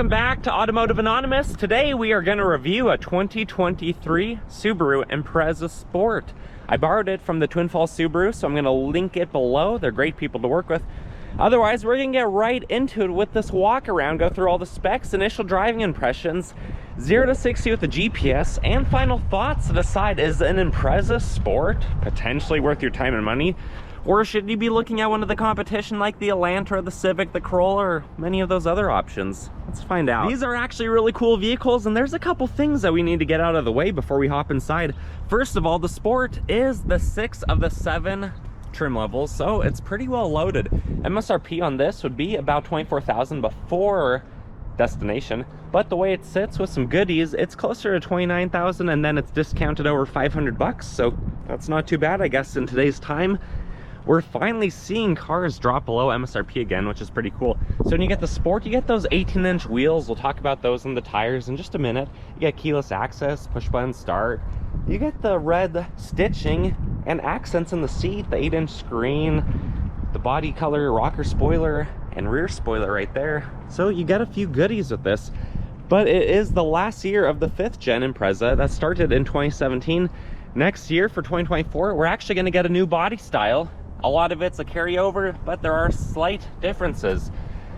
Welcome back to Automotive Anonymous. Today we are going to review a 2023 Subaru Impreza Sport. I borrowed it from the Twin Falls Subaru, so I'm going to link it below. They're great people to work with. Otherwise, we're going to get right into it with this walk around, go through all the specs, initial driving impressions, 0 to 60 with the GPS, and final thoughts to decide, is an Impreza Sport potentially worth your time and money? Or should you be looking at one of the competition like the Elantra, the Civic, the Corolla, or many of those other options? Let's find out. These are actually really cool vehicles, and there's a couple things that we need to get out of the way before we hop inside. First of all, the Sport is the 6th of the 7 trim levels, so it's pretty well loaded. MSRP on this would be about $24,000 before destination, but the way it sits with some goodies, it's closer to $29,000, and then it's discounted over $500, so that's not too bad, I guess, in today's time. We're finally seeing cars drop below MSRP again, which is pretty cool. So when you get the Sport, you get those 18-inch wheels. We'll talk about those in the tires in just a minute. You get keyless access, push button start. You get the red stitching and accents in the seat, the 8-inch screen, the body color, rocker spoiler, and rear spoiler right there. So you get a few goodies with this. But it is the last year of the 5th gen Impreza that started in 2017. Next year, for 2024, we're actually going to get a new body style. A lot of it's a carryover, but there are slight differences.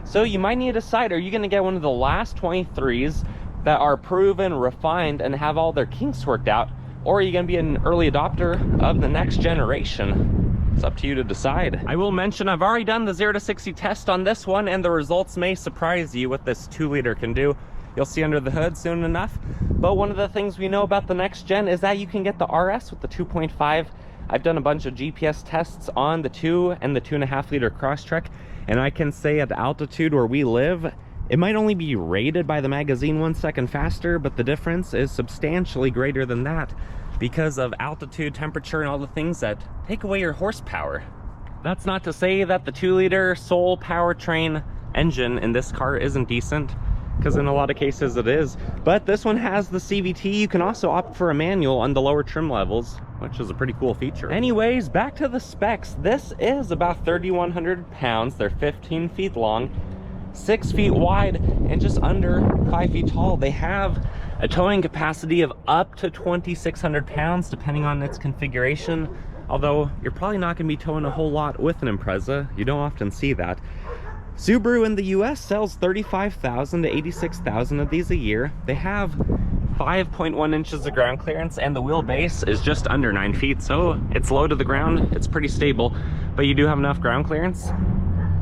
So you might need to decide, are you going to get one of the last 23s that are proven, refined, and have all their kinks worked out? Or are you going to be an early adopter of the next generation? It's up to you to decide. I will mention I've already done the 0 to 60 test on this one, and the results may surprise you what this 2-liter can do. You'll see under the hood soon enough. But one of the things we know about the next gen is that you can get the RS with the 2.5. I've done a bunch of GPS tests on the 2 and the 2.5-liter Crosstrek, and I can say at the altitude where we live, it might only be rated by the magazine 1 second faster, but the difference is substantially greater than that because of altitude, temperature, and all the things that take away your horsepower. That's not to say that the 2-liter sole powertrain engine in this car isn't decent, because in a lot of cases it is, but this one has the CVT. You can also opt for a manual on the lower trim levels, which is a pretty cool feature. Anyways, back to the specs. This is about 3,100 pounds. They're 15 feet long, 6 feet wide, and just under 5 feet tall. They have a towing capacity of up to 2,600 pounds, depending on its configuration, although you're probably not going to be towing a whole lot with an Impreza. You don't often see that. Subaru in the US sells 35,000 to 86,000 of these a year. They have 5.1 inches of ground clearance, and the wheelbase is just under 9 feet, so it's low to the ground. It's pretty stable, but you do have enough ground clearance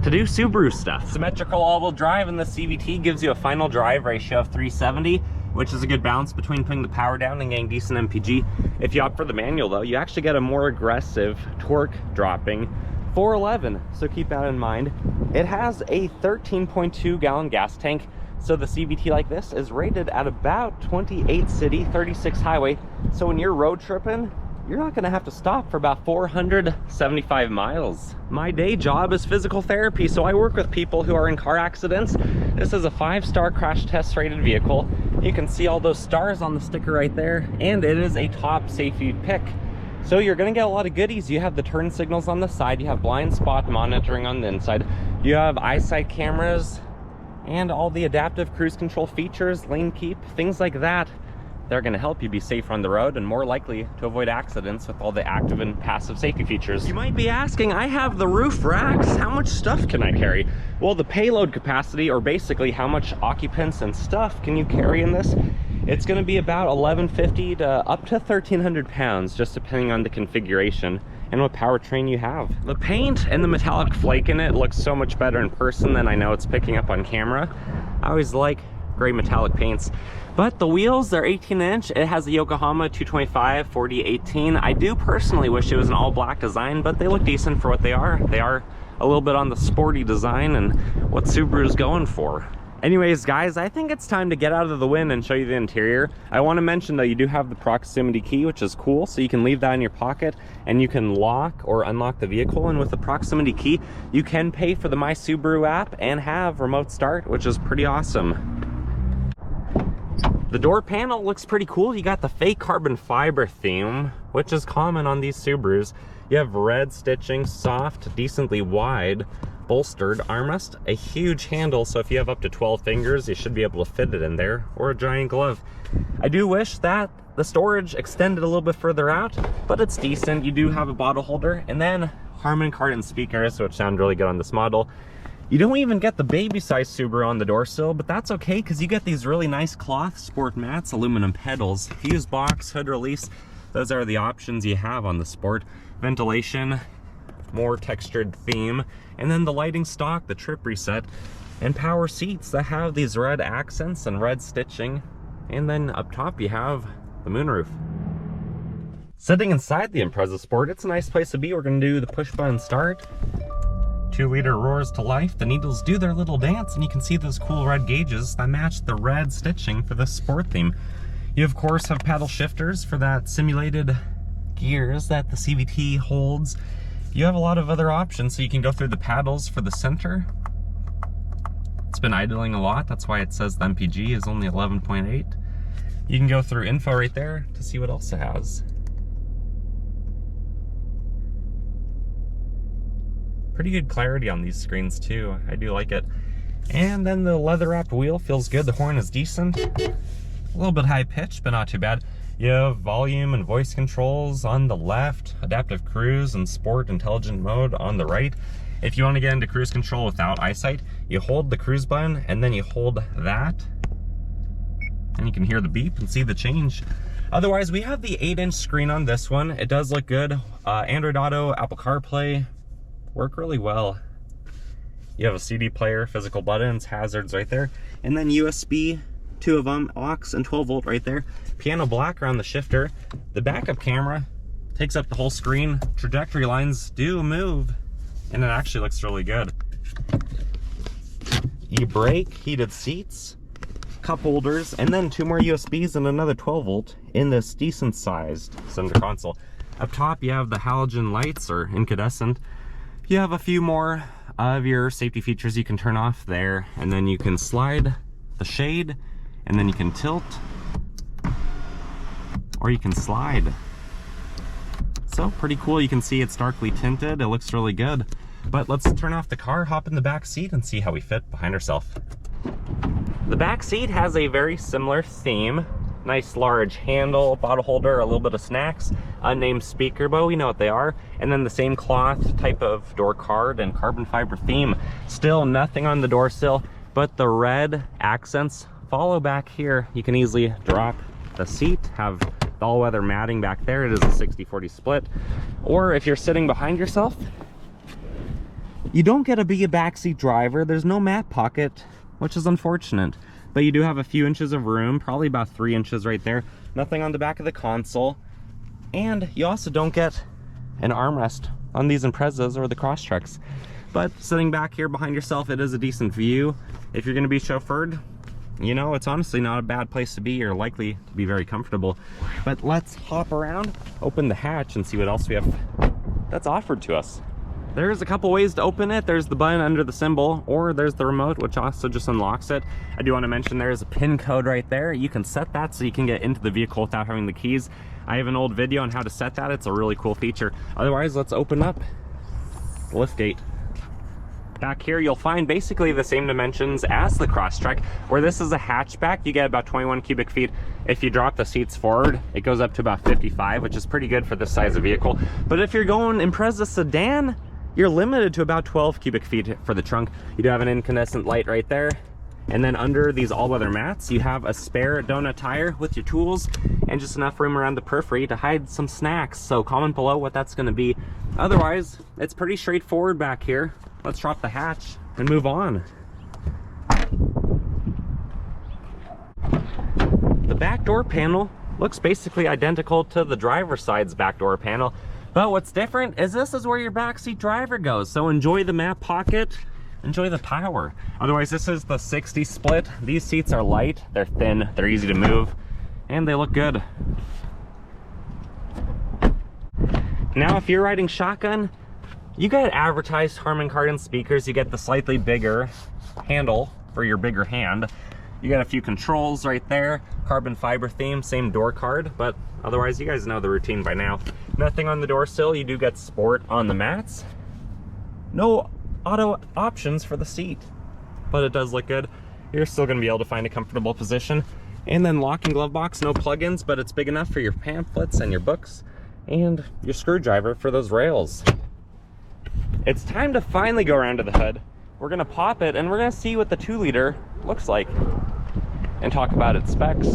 to do Subaru stuff. Symmetrical all-wheel drive in the CVT gives you a final drive ratio of 370, which is a good balance between putting the power down and getting decent MPG. If you opt for the manual, though, you actually get a more aggressive torque dropping 411, so keep that in mind. It has a 13.2 gallon gas tank, so the CVT like this is rated at about 28 city, 36 highway, so when you're road tripping, you're not going to have to stop for about 475 miles. My day job is physical therapy, so I work with people who are in car accidents. This is a 5-star crash test rated vehicle. You can see all those stars on the sticker right there, and it is a top safety pick. So you're going to get a lot of goodies. You have the turn signals on the side, you have blind spot monitoring on the inside, you have eyesight cameras, and all the adaptive cruise control features, lane keep, things like that. They're going to help you be safer on the road and more likely to avoid accidents with all the active and passive safety features. You might be asking, I have the roof racks, how much stuff can I carry? Well, the payload capacity, or basically how much occupants and stuff can you carry in this, it's going to be about 1,150 to up to 1,300 pounds, just depending on the configuration and what powertrain you have. The paint and the metallic flake in it looks so much better in person than I know it's picking up on camera. I always like gray metallic paints. But the wheels, they're 18-inch. It has a Yokohama 225 4018. I do personally wish it was an all-black design, but they look decent for what they are. They are a little bit on the sporty design and what Subaru's going for. Anyways, guys, I think it's time to get out of the wind and show you the interior. I want to mention that you do have the proximity key, which is cool, so you can leave that in your pocket and you can lock or unlock the vehicle. And with the proximity key, you can pay for the My Subaru app and have remote start, which is pretty awesome. The door panel looks pretty cool. You got the fake carbon fiber theme, which is common on these Subarus. You have red stitching, soft, decently wide bolstered armrest, a huge handle, so if you have up to 12 fingers, you should be able to fit it in there, or a giant glove. I do wish that the storage extended a little bit further out, but it's decent. You do have a bottle holder, and then Harman Kardon speakers, which sound really good on this model. You don't even get the baby size Subaru on the door sill, but that's okay because you get these really nice cloth sport mats, aluminum pedals, fuse box, hood release. Those are the options you have on the Sport. Ventilation, more textured theme, and then the lighting stock, the trip reset, and power seats that have these red accents and red stitching. And then up top you have the moonroof. Sitting inside the Impreza Sport, it's a nice place to be. We're going to do the push button start. 2-liter roars to life. The needles do their little dance, and you can see those cool red gauges that match the red stitching for the sport theme. You of course have paddle shifters for that simulated gears that the CVT holds. You have a lot of other options, so you can go through the paddles for the center. It's been idling a lot, that's why it says the MPG is only 11.8. You can go through info right there to see what else it has. Pretty good clarity on these screens too, I do like it. And then the leather wrapped wheel feels good, the horn is decent. A little bit high pitched, but not too bad. You have volume and voice controls on the left, adaptive cruise and sport intelligent mode on the right. If you want to get into cruise control without eyesight, you hold the cruise button and then you hold that, and you can hear the beep and see the change. Otherwise, we have the 8-inch screen on this one. It does look good. Android Auto, Apple CarPlay work really well. You have a CD player, physical buttons, hazards right there, and then USB, 2 of them, aux and 12 volt right there. Piano black around the shifter. The backup camera takes up the whole screen. Trajectory lines do move, and it actually looks really good. E-brake, heated seats, cup holders, and then 2 more USBs and another 12 volt in this decent sized center console. Up top you have the halogen lights, or incandescent. You have a few more of your safety features you can turn off there, and then you can slide the shade, and then you can tilt, or you can slide. So pretty cool. You can see it's darkly tinted. It looks really good. But let's turn off the car, hop in the back seat, and see how we fit behind ourselves. The back seat has a very similar theme. Nice large handle, bottle holder, a little bit of snacks, unnamed speaker, but we know what they are, and then the same cloth type of door card and carbon fiber theme. Still nothing on the door sill, but the red accents follow back here. You can easily drop the seat, have the all-weather matting back there. It is a 60-40 split. Or if you're sitting behind yourself, you don't get to be a backseat driver. There's no mat pocket, which is unfortunate. But you do have a few inches of room, probably about 3 inches right there. Nothing on the back of the console. And you also don't get an armrest on these Imprezas or the Crosstreks. But sitting back here behind yourself, it is a decent view. If you're going to be chauffeured, you know, it's honestly not a bad place to be. You're likely to be very comfortable. But let's hop around, open the hatch, and see what else we have that's offered to us. There's a couple ways to open it. There's the button under the symbol, or there's the remote, which also just unlocks it. I do want to mention there's a pin code right there. You can set that so you can get into the vehicle without having the keys. I have an old video on how to set that. It's a really cool feature. Otherwise, let's open up the lift gate. Back here, you'll find basically the same dimensions as the Crosstrek. Where this is a hatchback, you get about 21 cubic feet. If you drop the seats forward, it goes up to about 55, which is pretty good for this size of vehicle. But if you're going Impreza sedan, you're limited to about 12 cubic feet for the trunk. You do have an incandescent light right there. And then under these all-weather mats, you have a spare donut tire with your tools and just enough room around the periphery to hide some snacks. So comment below what that's going to be. Otherwise, it's pretty straightforward back here. Let's drop the hatch and move on. The back door panel looks basically identical to the driver's side's back door panel. But what's different is this is where your backseat driver goes. So enjoy the map pocket, enjoy the power. Otherwise, this is the 60 split. These seats are light, they're thin, they're easy to move, and they look good. Now, if you're riding shotgun, you get advertised Harman Kardon speakers. You get the slightly bigger handle for your bigger hand. You got a few controls right there, carbon fiber theme, same door card, but otherwise you guys know the routine by now. Nothing on the door sill. You do get sport on the mats. No auto options for the seat. But it does look good. You're still gonna be able to find a comfortable position. And then lock and glove box, no plugins, but it's big enough for your pamphlets and your books and your screwdriver for those rails. It's time to finally go around to the hood. We're gonna pop it and we're gonna see what the 2-liter looks like and talk about its specs.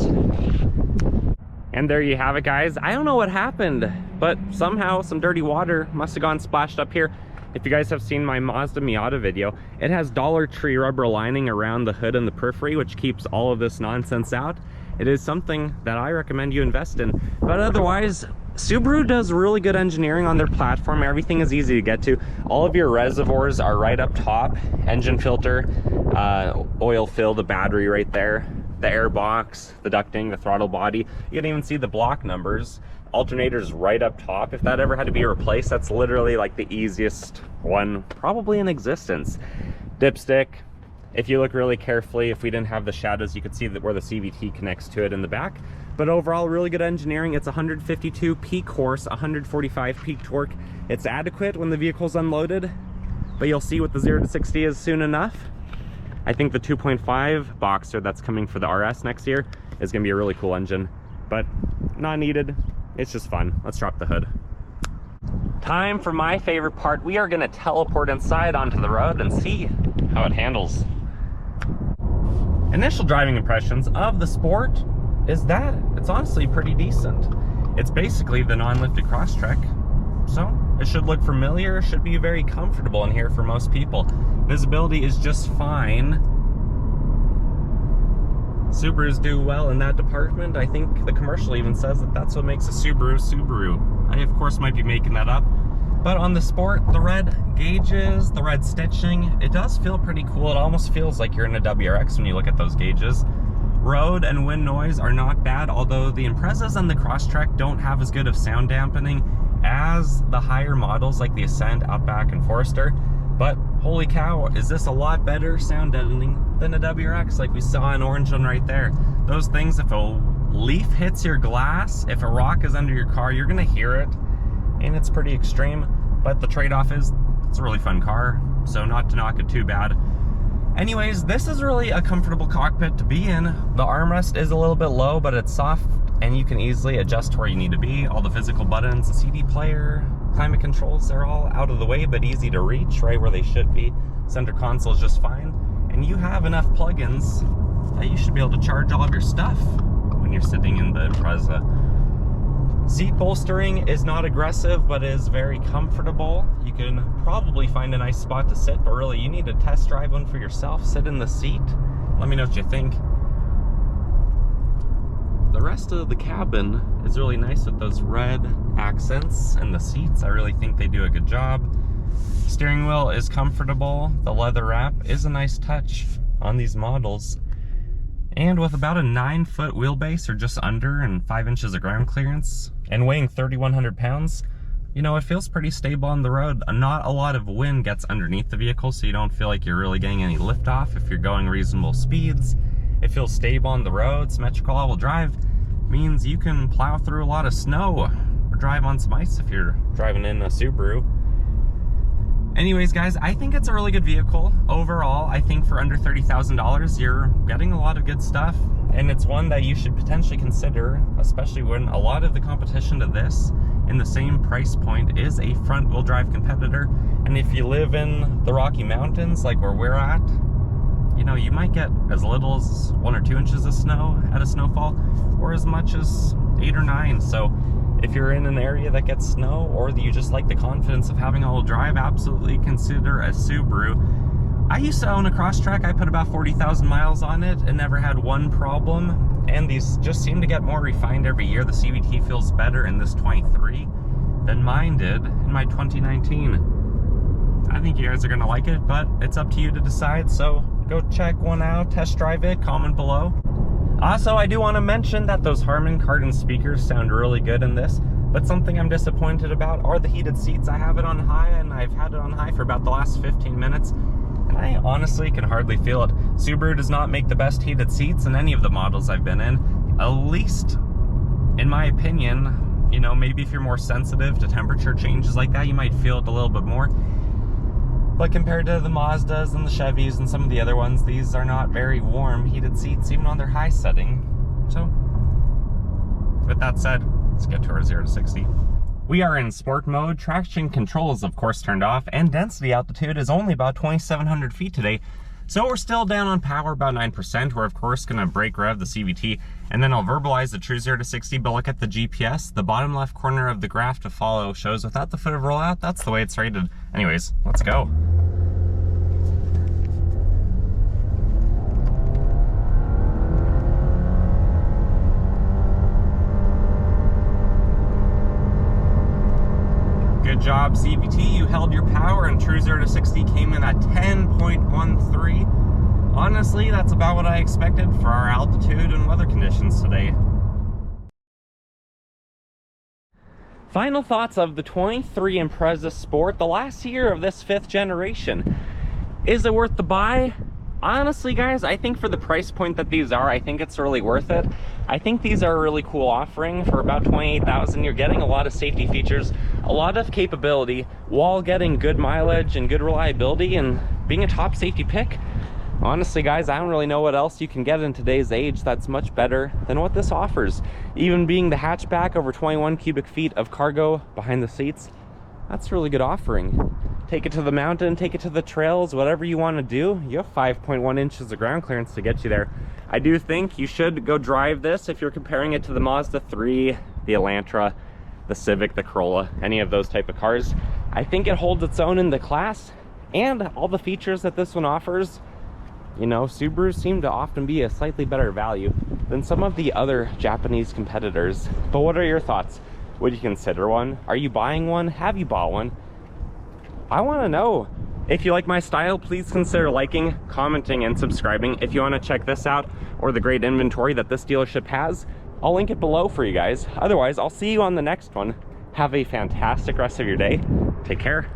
And there you have it, guys. I don't know what happened, but somehow some dirty water must have gone splashed up here. If you guys have seen my Mazda Miata video, it has Dollar Tree rubber lining around the hood and the periphery, which keeps all of this nonsense out. It is something that I recommend you invest in. But otherwise, Subaru does really good engineering on their platform. Everything is easy to get to. All of your reservoirs are right up top. Engine filter, oil fill, the battery right there, the air box, the ducting, the throttle body. You can even see the block numbers. Alternators right up top. If that ever had to be replaced, that's literally like the easiest one probably in existence. Dipstick. If you look really carefully, if we didn't have the shadows, you could see that where the CVT connects to it in the back. But overall, really good engineering. It's 152 peak horse, 145 peak torque. It's adequate when the vehicle's unloaded, but you'll see what the 0 to 60 is soon enough. I think the 2.5 Boxer that's coming for the RS next year is gonna be a really cool engine, but not needed. It's just fun. Let's drop the hood. Time for my favorite part. We are gonna teleport inside onto the road and see how it handles. Initial driving impressions of the Sport is that it's honestly pretty decent. It's basically the non-lifted Crosstrek, so it should look familiar, should be very comfortable in here for most people. Visibility is just fine. Subarus do well in that department. I think the commercial even says that that's what makes a Subaru Subaru. I of course might be making that up, but on the Sport, the red gauges, the red stitching, it does feel pretty cool. It almost feels like you're in a WRX when you look at those gauges. Road and wind noise are not bad, although the Imprezas and the Crosstrek don't have as good of sound dampening as the higher models like the Ascent, Outback, and Forester. But holy cow, is this a lot better sound deadening than a WRX like we saw in orange one right there. Those things, if a leaf hits your glass, if a rock is under your car, you're gonna hear it, and it's pretty extreme. But the trade-off is it's a really fun car, so not to knock it too bad. Anyways, this is really a comfortable cockpit to be in. The armrest is a little bit low, but it's soft and you can easily adjust to where you need to be. All the physical buttons, the CD player, climate controls, they're all out of the way but easy to reach, right where they should be. Center console is just fine. And you have enough plugins that you should be able to charge all of your stuff when you're sitting in the Impreza. Seat bolstering is not aggressive, but is very comfortable. You can probably find a nice spot to sit, but really you need to test drive one for yourself. Sit in the seat. Let me know what you think. The rest of the cabin is really nice with those red accents and the seats. I really think they do a good job. Steering wheel is comfortable. The leather wrap is a nice touch on these models. And with about a 9-foot wheelbase or just under and 5 inches of ground clearance and weighing 3,100 pounds, you know, it feels pretty stable on the road. Not a lot of wind gets underneath the vehicle, so you don't feel like you're really getting any lift off if you're going reasonable speeds. It feels stable on the road. Symmetrical all-wheel drive means you can plow through a lot of snow or drive on some ice if you're driving in a Subaru. Anyways, guys, I think it's a really good vehicle. Overall, I think for under $30,000, you're getting a lot of good stuff. And it's one that you should potentially consider, especially when a lot of the competition to this in the same price point is a front-wheel drive competitor. And if you live in the Rocky Mountains, like where we're at, you know, you might get as little as 1 or 2 inches of snow at a snowfall, or as much as 8 or 9. So if you're in an area that gets snow, or you just like the confidence of having all-wheel drive, absolutely consider a Subaru. I used to own a Crosstrek. I put about 40,000 miles on it and never had one problem. And these just seem to get more refined every year. The CVT feels better in this 23 than mine did in my 2019. I think you guys are gonna like it, but it's up to you to decide. So go check one out, test drive it, comment below. Also, I do want to mention that those Harman Kardon speakers sound really good in this, but something I'm disappointed about are the heated seats. I have it on high, and I've had it on high for about the last 15 minutes, and I honestly can hardly feel it. Subaru does not make the best heated seats in any of the models I've been in, at least in my opinion. You know, maybe if you're more sensitive to temperature changes like that, you might feel it a little bit more. But compared to the Mazdas and the Chevys and some of the other ones, these are not very warm heated seats even on their high setting. So with that said, let's get to our 0 to 60. We are in sport mode. Traction control is of course turned off, and density altitude is only about 2,700 feet today. So we're still down on power about 9%. We're of course gonna brake rev the CVT, and then I'll verbalize the true 0 to 60, but look at the GPS. The bottom left corner of the graph to follow shows without the foot of rollout, that's the way it's rated. Anyways, let's go. Good job, CVT. You held your power, and true 0 to 60 came in at 10.13. Honestly, that's about what I expected for our altitude and weather conditions today. Final thoughts of the 23 Impreza Sport, the last year of this 5th generation. Is it worth the buy? Honestly, guys, I think for the price point that these are, I think it's really worth it. I think these are a really cool offering. For about $28,000, you're getting a lot of safety features, a lot of capability, while getting good mileage and good reliability and being a top safety pick. Honestly, guys, I don't really know what else you can get in today's age that's much better than what this offers. Even being the hatchback, over 21 cubic feet of cargo behind the seats, that's a really good offering. Take it to the mountain, take it to the trails, whatever you want to do. You have 5.1 inches of ground clearance to get you there. I do think you should go drive this if you're comparing it to the Mazda 3, the Elantra, the Civic, the Corolla, any of those type of cars. I think it holds its own in the class, and all the features that this one offers, you know, Subaru seem to often be a slightly better value than some of the other Japanese competitors. But what are your thoughts? Would you consider one? Are you buying one? Have you bought one? I want to know. If you like my style, please consider liking, commenting, and subscribing. If you want to check this out or the great inventory that this dealership has, I'll link it below for you guys. Otherwise, I'll see you on the next one. Have a fantastic rest of your day. Take care.